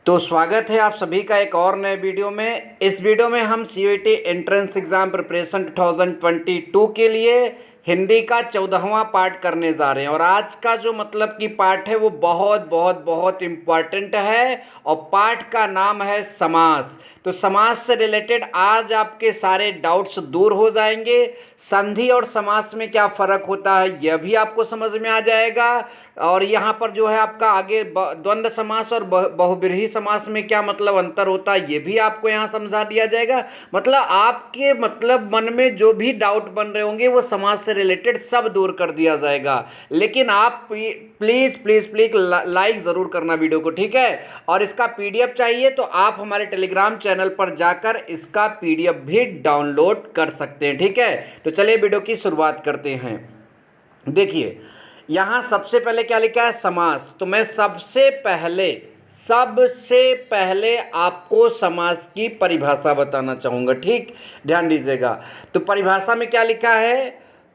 तो स्वागत है आप सभी का एक और नए वीडियो में। इस वीडियो में हम सीयूईटी एंट्रेंस एग्ज़ाम प्रिपरेशन 2022 के लिए हिंदी का 14वां पार्ट करने जा रहे हैं। और आज का जो मतलब कि पार्ट है वो बहुत बहुत बहुत इम्पॉर्टेंट है और पार्ट का नाम है समास। तो समास से रिलेटेड आज आपके सारे डाउट्स दूर हो जाएंगे। संधि और समास में क्या फ़र्क होता है यह भी आपको समझ में आ जाएगा। और यहाँ पर जो है आपका आगे द्वंद्व समास और बहुब्रीहि समास में क्या मतलब अंतर होता है ये भी आपको यहाँ समझा दिया जाएगा। मतलब आपके मतलब मन में जो भी डाउट बन रहे होंगे वो समास से रिलेटेड सब दूर कर दिया जाएगा। लेकिन आप प्लीज़ प्लीज़ प्लीज़ लाइक ज़रूर करना वीडियो को, ठीक है। और इसका पीडीएफ चाहिए तो आप हमारे टेलीग्राम चैनल पर जाकर इसका पीडीएफ भी डाउनलोड कर सकते हैं, ठीक है। तो चलिए वीडियो की शुरुआत करते हैं। देखिए यहाँ सबसे पहले क्या लिखा है, समास। तो मैं सबसे पहले आपको समास की परिभाषा बताना चाहूँगा, ठीक, ध्यान दीजिएगा। तो परिभाषा में क्या लिखा है,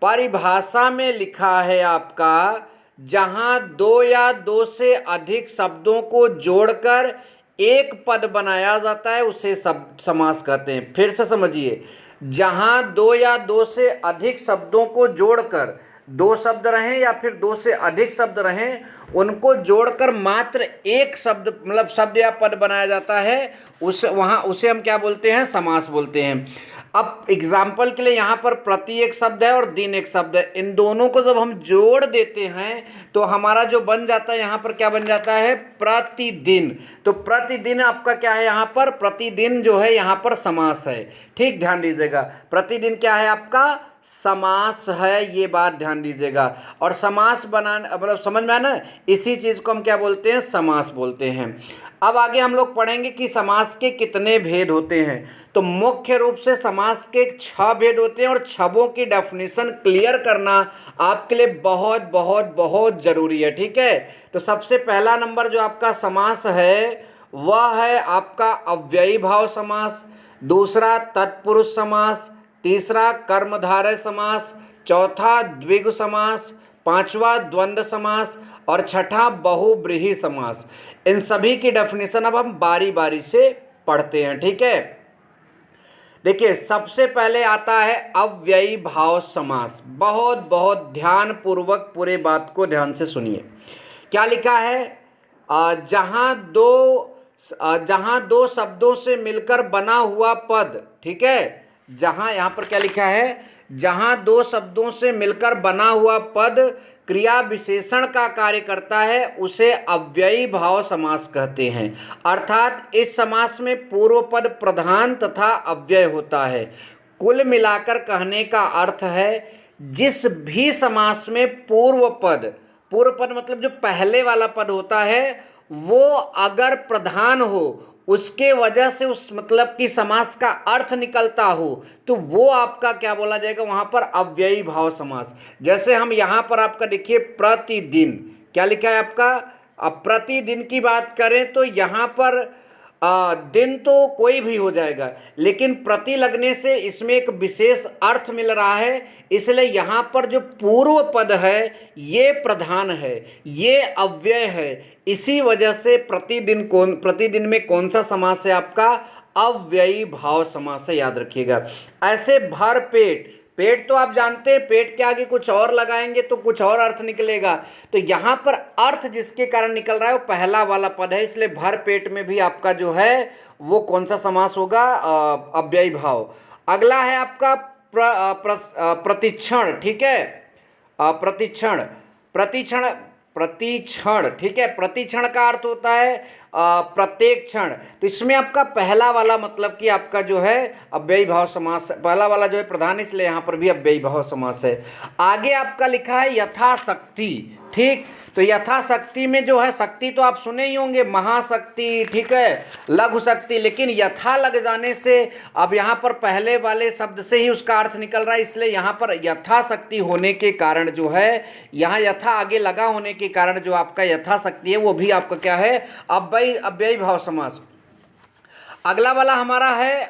परिभाषा में लिखा है आपका जहाँ दो या दो से अधिक शब्दों को जोड़कर एक पद बनाया जाता है उसे समास कहते हैं। फिर से समझिए, जहाँ दो या दो से अधिक शब्दों को जोड़कर, दो शब्द रहें या फिर दो से अधिक शब्द रहें, उनको जोड़कर मात्र एक शब्द मतलब शब्द या पद बनाया जाता है, उसे हम क्या बोलते हैं, समास बोलते हैं। अब एग्जाम्पल के लिए यहाँ पर प्रति एक शब्द है और दिन एक शब्द है, इन दोनों को जब हम जोड़ देते हैं तो हमारा जो बन जाता है यहाँ पर क्या बन जाता है, प्रतिदिन। तो प्रतिदिन आपका क्या है, यहाँ पर प्रतिदिन जो है यहाँ पर समास है, ठीक, ध्यान दीजिएगा। प्रतिदिन क्या है आपका, समास है, ये बात ध्यान दीजिएगा। और समास बनाने मतलब समझ में आया ना, इसी चीज़ को हम क्या बोलते हैं, समास बोलते हैं। अब आगे हम लोग पढ़ेंगे कि समास के कितने भेद होते हैं। तो मुख्य रूप से समास के 6 भेद होते हैं और 6 की डेफिनेशन क्लियर करना आपके लिए बहुत बहुत बहुत ज़रूरी है, ठीक है। तो सबसे पहला नंबर जो आपका समास है वह है आपका अव्ययी भाव समास, दूसरा तत्पुरुष समास, तीसरा कर्मधारय समास, चौथा द्विगु समास, पांचवा द्वंद्व समास और छठा बहुब्रीहि समास। इन सभी की डेफिनेशन अब हम बारी बारी से पढ़ते हैं, ठीक है। देखिए सबसे पहले आता है अव्ययी भाव समास। बहुत बहुत ध्यान पूर्वक पूरे बात को ध्यान से सुनिए। क्या लिखा है, जहां दो शब्दों से मिलकर बना हुआ पद, ठीक है। जहां यहाँ पर क्या लिखा है, जहां दो शब्दों से मिलकर बना हुआ पद क्रिया विशेषण का कार्य करता है उसे अव्ययी भाव समास कहते हैं। अर्थात इस समास में पूर्व पद प्रधान तथा अव्यय होता है। कुल मिलाकर कहने का अर्थ है जिस भी समास में पूर्व पद मतलब जो पहले वाला पद होता है वो अगर प्रधान हो, उसके वजह से उस मतलब कि समास का अर्थ निकलता हो, तो वो आपका क्या बोला जाएगा, वहां पर अव्ययी भाव समास। जैसे हम यहां पर आपका देखिए प्रतिदिन, क्या लिखा है आपका, अब प्रतिदिन की बात करें तो यहां पर दिन तो कोई भी हो जाएगा, लेकिन प्रति लगने से इसमें एक विशेष अर्थ मिल रहा है, इसलिए यहाँ पर जो पूर्व पद है ये प्रधान है, ये अव्यय है। इसी वजह से प्रतिदिन में कौन सा समास है आपका, अव्ययी भाव समास है, याद रखिएगा। ऐसे भर पेट, पेट तो आप जानते हैं, पेट के आगे कुछ और लगाएंगे तो कुछ और अर्थ निकलेगा। तो यहाँ पर अर्थ जिसके कारण निकल रहा है वो पहला वाला पद है, इसलिए भर पेट में भी आपका जो है वो कौन सा समास होगा, अव्ययी भाव। अगला है आपका प्रतिक्षण, ठीक है। प्रतिक्षण, ठीक है। प्रतिक्षण का अर्थ होता है प्रत्येक क्षण। तो इसमें आपका पहला वाला मतलब कि आपका जो है अव्ययी भाव समास, पहला वाला जो है प्रधान, इसलिए यहाँ पर भी अव्ययी भाव समास है। आगे आपका लिखा है यथाशक्ति, ठीक। तो यथाशक्ति में जो है, शक्ति तो आप सुने ही होंगे, महाशक्ति, ठीक है, लघु शक्ति, लेकिन यथा लग जाने से अब यहाँ पर पहले वाले शब्द से ही उसका अर्थ निकल रहा है, इसलिए यहाँ पर यथाशक्ति होने के कारण जो है, यहाँ यथा आगे लगा होने के कारण जो आपका यथाशक्ति है वो भी आपका क्या है, अव्ययी भाव समास। अगला वाला हमारा है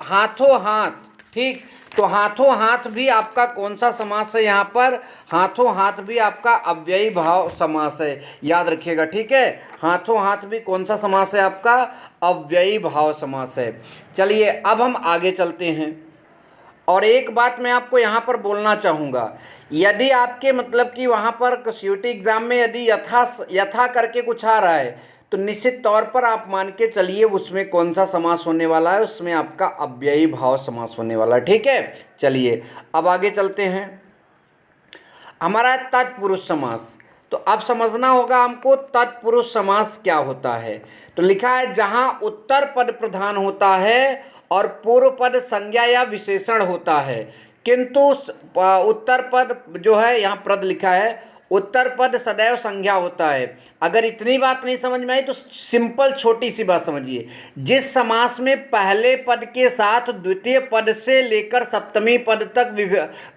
हाथों हाथ, ठीक। तो हाथों हाथ भी आपका कौन सा समास है यहाँ पर? हाथों हाथ भी आपका अव्ययी भाव समास है, याद रखिएगा, ठीक है। हाथों हाथ भी कौन सा समास है आपका? अव्ययी भाव समास है। चलिए अब हम आगे चलते हैं। और एक बात मैं आपको यहाँ पर बोलना चाहूँगा, यदि आपके मतलब कि वहाँ पर सीयूटी एग्ज़ाम में यदि यथा करके कुछ आ रहा है, तो निश्चित तौर पर आप मान के चलिए उसमें कौन सा समास होने वाला है? उसमें आपका अव्ययी भाव समास होने वाला है, ठीक है। चलिए अब आगे चलते हैं। हमारा तत्पुरुष समास, तो अब समझना होगा हमको तत्पुरुष समास क्या होता है। तो लिखा है जहाँ उत्तर पद प्रधान होता है और पूर्व पद संज्ञा या विशेषण होता है, किंतु उत्तर पद जो है, यहाँ पद लिखा है, उत्तर पद सदैव संज्ञा होता है। अगर इतनी बात नहीं समझ में आई तो सिंपल छोटी सी बात समझिए, जिस समास में पहले पद के साथ द्वितीय पद से लेकर सप्तमी पद तक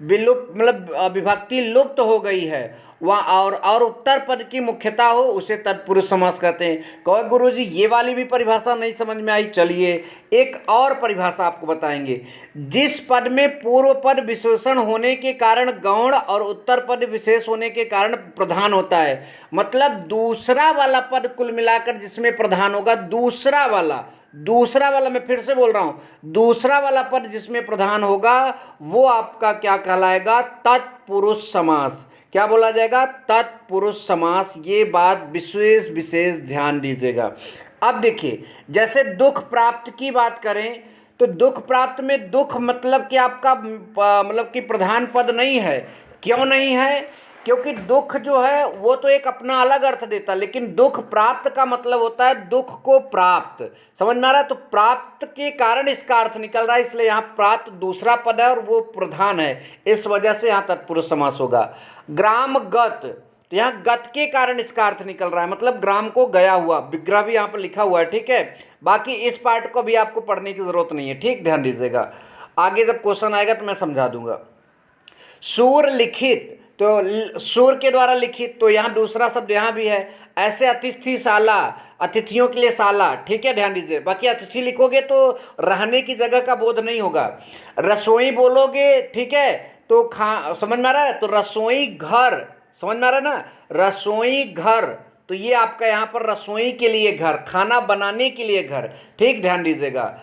विलुप्त मतलब विभक्ति लुप्त हो गई है वहाँ और उत्तर पद की मुख्यता हो, उसे तत्पुरुष समास कहते हैं। कहो गुरुजी ये वाली भी परिभाषा नहीं समझ में आई, चलिए एक और परिभाषा आपको बताएंगे। जिस पद में पूर्व पद विशेषण होने के कारण गौण और उत्तर पद विशेष होने के कारण प्रधान होता है, मतलब दूसरा वाला पद कुल मिलाकर जिसमें प्रधान होगा, दूसरा वाला मैं फिर से बोल रहा हूं, दूसरा वाला पद जिसमें प्रधान होगा वो आपका क्या कहलाएगा? तत्पुरुष समास। क्या बोला जाएगा? तत्पुरुष समास। ये बात विशेष विशेष ध्यान दीजिएगा। अब देखिए, जैसे दुख प्राप्त की बात करें तो दुख प्राप्त में दुख मतलब कि आपका मतलब कि प्रधान पद नहीं है। क्यों नहीं है? क्योंकि दुख जो है वो तो एक अपना अलग अर्थ देता है, लेकिन दुख प्राप्त का मतलब होता है दुख को प्राप्त, समझ में आ रहा है? तो प्राप्त के कारण इसका अर्थ निकल रहा है, इसलिए यहाँ प्राप्त दूसरा पद है और वो प्रधान है, इस वजह से यहाँ तत्पुरुष समास होगा। ग्राम गत, तो यहाँ गत के कारण इसका अर्थ निकल रहा है, मतलब ग्राम को गया हुआ, विग्रह भी यहाँ पर लिखा हुआ है, ठीक है। बाकी इस पार्ट को भी आपको पढ़ने की जरूरत नहीं है, ठीक, ध्यान दीजिएगा। आगे जब क्वेश्चन आएगा तो मैं समझा दूंगा। सूर लिखित, तो सूर के द्वारा लिखित, तो यहाँ दूसरा शब्द यहाँ भी है। ऐसे अतिथिशाला, अतिथियों के लिए शाला, ठीक है, ध्यान दीजिए। बाकी अतिथि लिखोगे तो रहने की जगह का बोध नहीं होगा। रसोई बोलोगे, ठीक है, तो समझ में आ रहा है? तो रसोई घर, समझ में आ रहा है ना? रसोई घर, तो ये आपका यहाँ पर रसोई के लिए घर, खाना बनाने के लिए घर, ठीक, ध्यान दीजिएगा।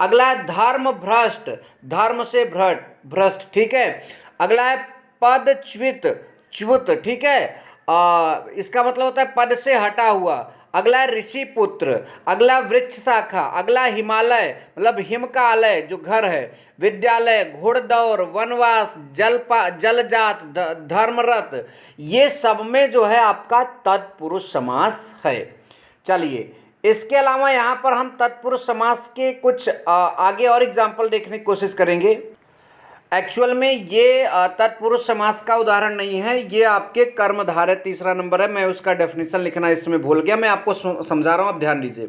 अगला है धर्म भ्रष्ट, धर्म से भ्रष्ट, ठीक है। अगला है पद च्युत, ठीक है, इसका मतलब होता है पद से हटा हुआ। अगला है ऋषि पुत्र, अगला वृक्ष शाखा, अगला हिमालय मतलब हिम का आलय जो घर है, विद्यालय, घोड़दौड़, वनवास, जलजात, धर्मरत, ये सब में जो है आपका तत्पुरुष समास है। चलिए इसके अलावा यहाँ पर हम तत्पुरुष समास के कुछ आगे और एग्जाम्पल देखने की कोशिश करेंगे। एक्चुअल में ये तत्पुरुष समास का उदाहरण नहीं है, ये आपके कर्मधारय तीसरा नंबर है। मैं उसका डेफिनेशन लिखना इसमें भूल गया, मैं आपको समझा रहा हूँ, आप ध्यान दीजिए,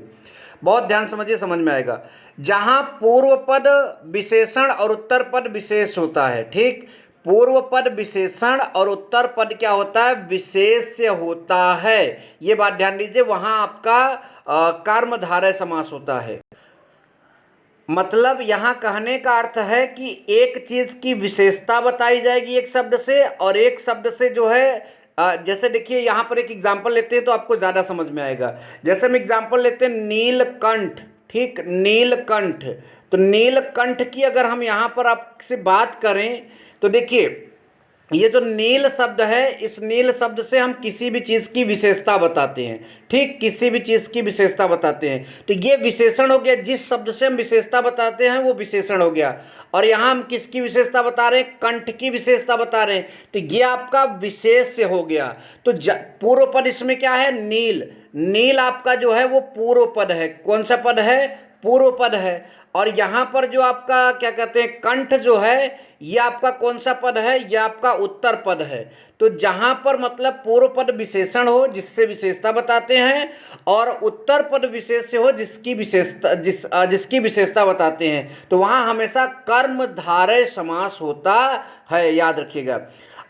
बहुत ध्यान समझिए, समझ में आएगा। जहाँ पूर्व पद विशेषण और उत्तर पद विशेष होता है, ठीक, पूर्व पद विशेषण और उत्तर पद क्या होता है? विशेष्य होता है, ये बात ध्यान दीजिए। वहाँ आपका कर्मधारय समास होता है। मतलब यहाँ कहने का अर्थ है कि एक चीज की विशेषता बताई जाएगी एक शब्द से, और एक शब्द से जो है जैसे देखिए यहाँ पर एक एग्जाम्पल लेते हैं तो आपको ज़्यादा समझ में आएगा। जैसे हम एग्जाम्पल लेते हैं नीलकंठ, ठीक, नीलकंठ, तो नीलकंठ की अगर हम यहाँ पर आपसे बात करें तो देखिए ये जो नील शब्द है, इस नील शब्द से हम किसी भी चीज़ की विशेषता बताते हैं, ठीक, किसी भी चीज़ की विशेषता बताते हैं, तो ये विशेषण हो गया। जिस शब्द से हम विशेषता बताते हैं वो विशेषण हो गया। और यहाँ हम किसकी विशेषता बता रहे हैं? कंठ की विशेषता बता रहे हैं, तो ये आपका विशेष्य हो गया। तो पूर्व पद इसमें क्या है? नील, नील आपका जो है वो पूर्व पद है। कौन सा पद है? पूर्व पद है। और यहाँ पर जो आपका क्या कहते हैं कंठ जो है, ये आपका कौन सा पद है? ये आपका उत्तर पद है। तो जहाँ पर मतलब पूर्व पद विशेषण हो जिससे विशेषता बताते हैं, और उत्तर पद विशेष्य हो जिसकी विशेषता बताते हैं, तो वहाँ हमेशा कर्मधारय समास होता है, याद रखिएगा।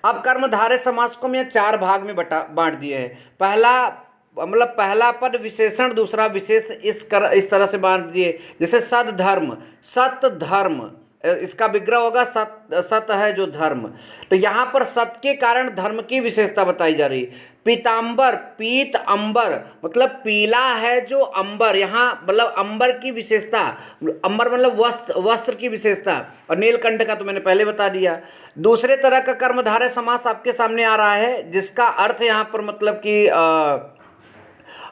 अब कर्मधारय समास को मैं 4 भाग में बांट दिए हैं। पहला पद विशेषण, दूसरा विशेष, इस तरह से बांट दिए। जैसे सद धर्म, सत धर्म, इसका विग्रह होगा सत है जो धर्म। तो यहाँ पर सत के कारण धर्म की विशेषता बताई जा रही। पीतांबर, पीत अंबर मतलब पीला है जो अंबर, यहाँ मतलब अंबर की विशेषता, अंबर मतलब वस्त्र की विशेषता। और नीलकंठ का तो मैंने पहले बता दिया। दूसरे तरह का कर्मधारय समास आपके सामने आ रहा है, जिसका अर्थ यहाँ पर मतलब कि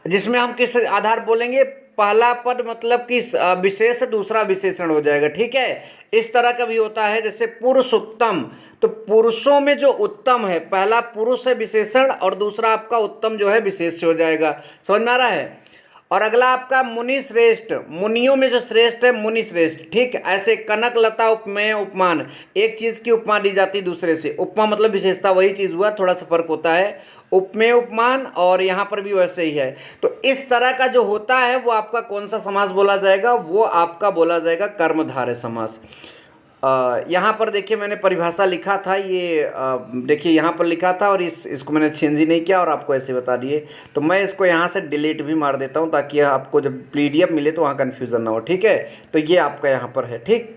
जिसमें हम किस आधार बोलेंगे, पहला पद मतलब कि विशेष, दूसरा विशेषण हो जाएगा। ठीक है, इस तरह का भी होता है। जैसे पुरुषोत्तम, तो पुरुषों में जो उत्तम है, पहला पुरुष है विशेषण और दूसरा आपका उत्तम जो है विशेष हो जाएगा। समझ में आ रहा है। और अगला आपका मुनि श्रेष्ठ, मुनियों में जो श्रेष्ठ है मुनि श्रेष्ठ। ठीक, ऐसे कनक लता उपमेय उपमान, एक चीज की उपमा दी जाती दूसरे से। उपमा मतलब विशेषता, वही चीज हुआ, थोड़ा सा फर्क होता है। उपमेय उपमान, और यहाँ पर भी वैसे ही है। तो इस तरह का जो होता है वो आपका कौन सा समास बोला जाएगा, वो आपका बोला जाएगा कर्मधारय समास। यहाँ पर देखिए मैंने परिभाषा लिखा था, ये देखिए यहाँ पर लिखा था और इसको मैंने चेंज ही नहीं किया और आपको ऐसे बता दिए। तो मैं इसको यहाँ से डिलीट भी मार देता हूँ ताकि आपको जब PDF मिले तो वहाँ कन्फ्यूज़न ना हो। ठीक है, तो ये आपका यहाँ पर है। ठीक,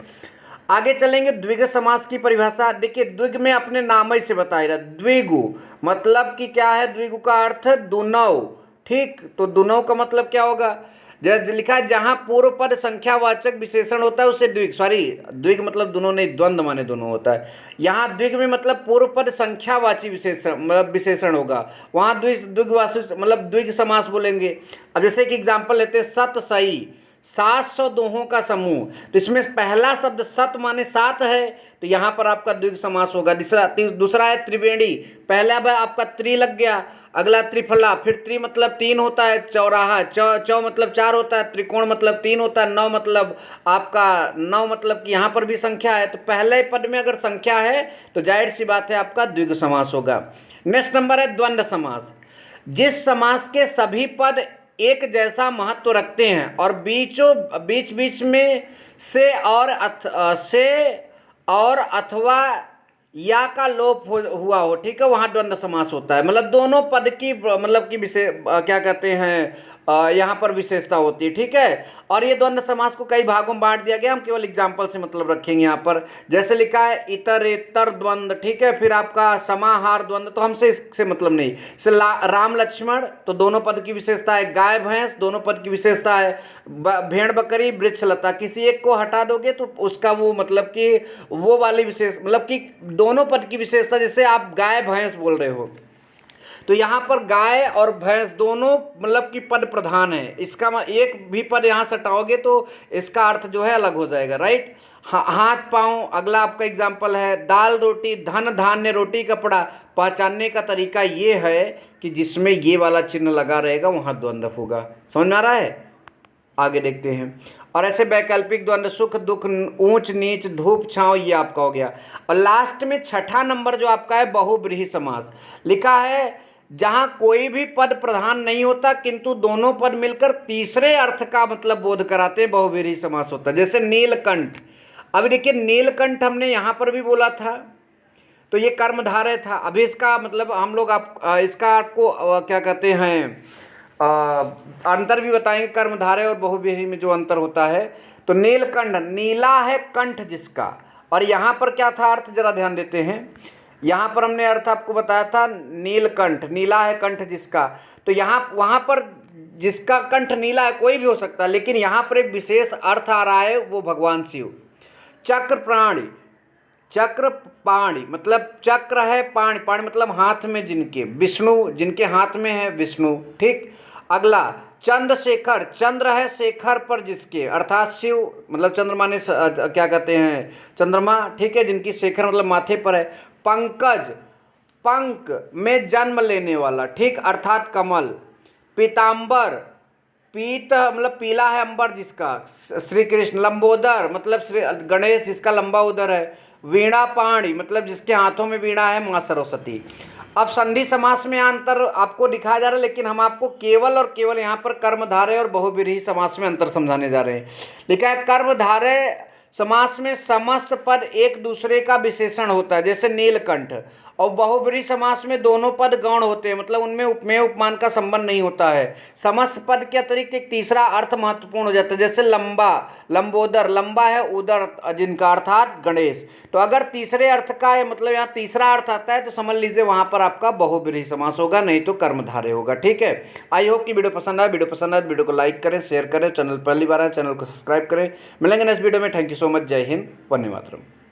आगे चलेंगे। द्विग समास की परिभाषा देखिए, द्विग में अपने नाम ही से बताया रहा, द्विगु मतलब कि क्या है, द्विगु का अर्थ दुनौ। ठीक, तो दुनौ का मतलब क्या होगा, जैसे लिखा है जहां पूर्व पद संख्यावाचक विशेषण होता है उसे द्विग, सॉरी द्विग मतलब दोनों नहीं, द्वंद्व माने दोनों होता है। यहाँ द्विग में मतलब पूर्व पद संख्यावाची विशेषण मतलब विशेषण होगा, वहाँ द्विगवाची मतलब द्विग समास बोलेंगे। अब जैसे कि एग्जाम्पल लेते हैं, सत सई 700 दोहों का समूह, तो इसमें पहला शब्द सत माने 7 है, तो यहाँ पर आपका द्विग समास होगा। दूसरा है त्रिवेणी, पहला बार आपका त्रि लग गया, अगला त्रिफला, फिर त्रि मतलब 3 होता है, चौराहा, चौ मतलब 4 होता है, त्रिकोण मतलब 3 होता है, 9 मतलब आपका 9 मतलब कि यहाँ पर भी संख्या है। तो पहले पद में अगर संख्या है तो जाहिर सी बात है आपका द्विग समास होगा। नेक्स्ट नंबर है द्वंद्व समास, जिस समास के सभी पद एक जैसा महत्व रखते हैं और बीच बीच में से और अथवा या का लोप हुआ हो। ठीक है, वहाँ द्वंद्व समास होता है, मतलब दोनों पद की मतलब कि क्या कहते हैं यहाँ पर विशेषता होती है। ठीक है, और ये द्वंद्व समास को कई भागों में बांट दिया गया, हम केवल एग्जाम्पल से मतलब रखेंगे यहाँ पर। जैसे लिखा है इतरेतर द्वंद्व, ठीक है, फिर आपका समाहार द्वंद्व, तो हमसे इससे मतलब नहीं। जैसे राम लक्ष्मण, तो दोनों पद की विशेषता है, गाय भैंस दोनों पद की विशेषता है, भेड़ बकरी वृक्ष लता, किसी एक को हटा दोगे तो उसका वो मतलब कि वो वाली विशेष मतलब कि दोनों पद की विशेषता, जैसे आप गाय भैंस बोल रहे हो तो यहाँ पर गाय और भैंस दोनों मतलब कि पद प्रधान है, इसका एक भी पद यहाँ से हटाओगे तो इसका अर्थ जो है अलग हो जाएगा। राइट, हाथ पाँव, अगला आपका एग्जाम्पल है दाल रोटी, धन धान्य, रोटी कपड़ा। पहचानने का तरीका ये है कि जिसमें ये वाला चिन्ह लगा रहेगा वहाँ द्वंद्व होगा। समझ में आ रहा है, आगे देखते हैं। और ऐसे वैकल्पिक द्वंद्व, सुख दुख, ऊंच नीच, धूप छांव, ये आपका हो गया। और लास्ट में छठा नंबर जो आपका है बहुव्रीहि समास, लिखा है जहां कोई भी पद प्रधान नहीं होता किंतु दोनों पद मिलकर तीसरे अर्थ का मतलब बोध कराते हैं, बहुव्रीहि समास होता है। जैसे नीलकंठ, अभी देखिए नीलकंठ हमने यहाँ पर भी बोला था तो ये कर्मधारय था। अभी इसका मतलब हम लोग इसका आपको क्या कहते हैं अंतर भी बताएंगे, कर्मधारय और बहुव्रीहि में जो अंतर होता है। तो नीलकंठ, नीला है कंठ जिसका, और यहाँ पर क्या था अर्थ, जरा ध्यान देते हैं। यहाँ पर हमने अर्थ आपको बताया था नीलकंठ, नीला है कंठ जिसका, तो यहाँ वहाँ पर जिसका कंठ नीला है कोई भी हो सकता है, लेकिन यहाँ पर एक विशेष अर्थ आ रहा है, वो भगवान शिव। चक्र प्राणी, चक्र पाणी मतलब चक्र है, पाणी पाणी मतलब हाथ में जिनके, विष्णु जिनके हाथ में है विष्णु। ठीक, अगला चंद्रशेखर, चंद्र है शेखर पर जिसके, अर्थात शिव मतलब चंद्रमा ने क्या कहते हैं चंद्रमा, ठीक है, जिनकी शेखर मतलब माथे पर है। पंकज, पंक में जन्म लेने वाला, ठीक, अर्थात कमल। पीतांबर, पीत मतलब पीला है अंबर जिसका, श्री कृष्ण। लंबोदर मतलब श्री गणेश जिसका लंबा उदर है। वीणा पाणी मतलब जिसके हाथों में वीणा है, माँ सरस्वती। अब संधि समास में अंतर आपको दिखाया जा रहा है, लेकिन हम आपको केवल और केवल यहाँ पर कर्मधारय और बहुव्रीहि समास में अंतर समझाने जा रहे हैं। लिखा है कर्मधारय समास में समस्त पद एक दूसरे का विशेषण होता है, जैसे नीलकंठ, और बहुब्रीहि समास में दोनों पद गौण होते हैं, मतलब उनमें उपमेय उपमान का संबंध नहीं होता है। समस्त पद के अतिरिक्त एक तीसरा अर्थ महत्वपूर्ण हो जाता है, जैसे लंबा, लंबोदर, लंबा है उदर जिनका अर्थात गणेश। तो अगर तीसरे अर्थ का है मतलब यहाँ तीसरा अर्थ आता है तो समझ लीजिए वहां पर आपका बहुब्रीहि समास होगा, नहीं तो कर्मधारय होगा। ठीक है, आई होप कि वीडियो पसंद आए। वीडियो पसंद आए वीडियो को लाइक करें, शेयर करें, चैनल पहली बार आए चैनल को सब्सक्राइब करें। मिलेंगे नेक्स्ट वीडियो में। Thank you so much. जय हिंद, वंदे मातरम।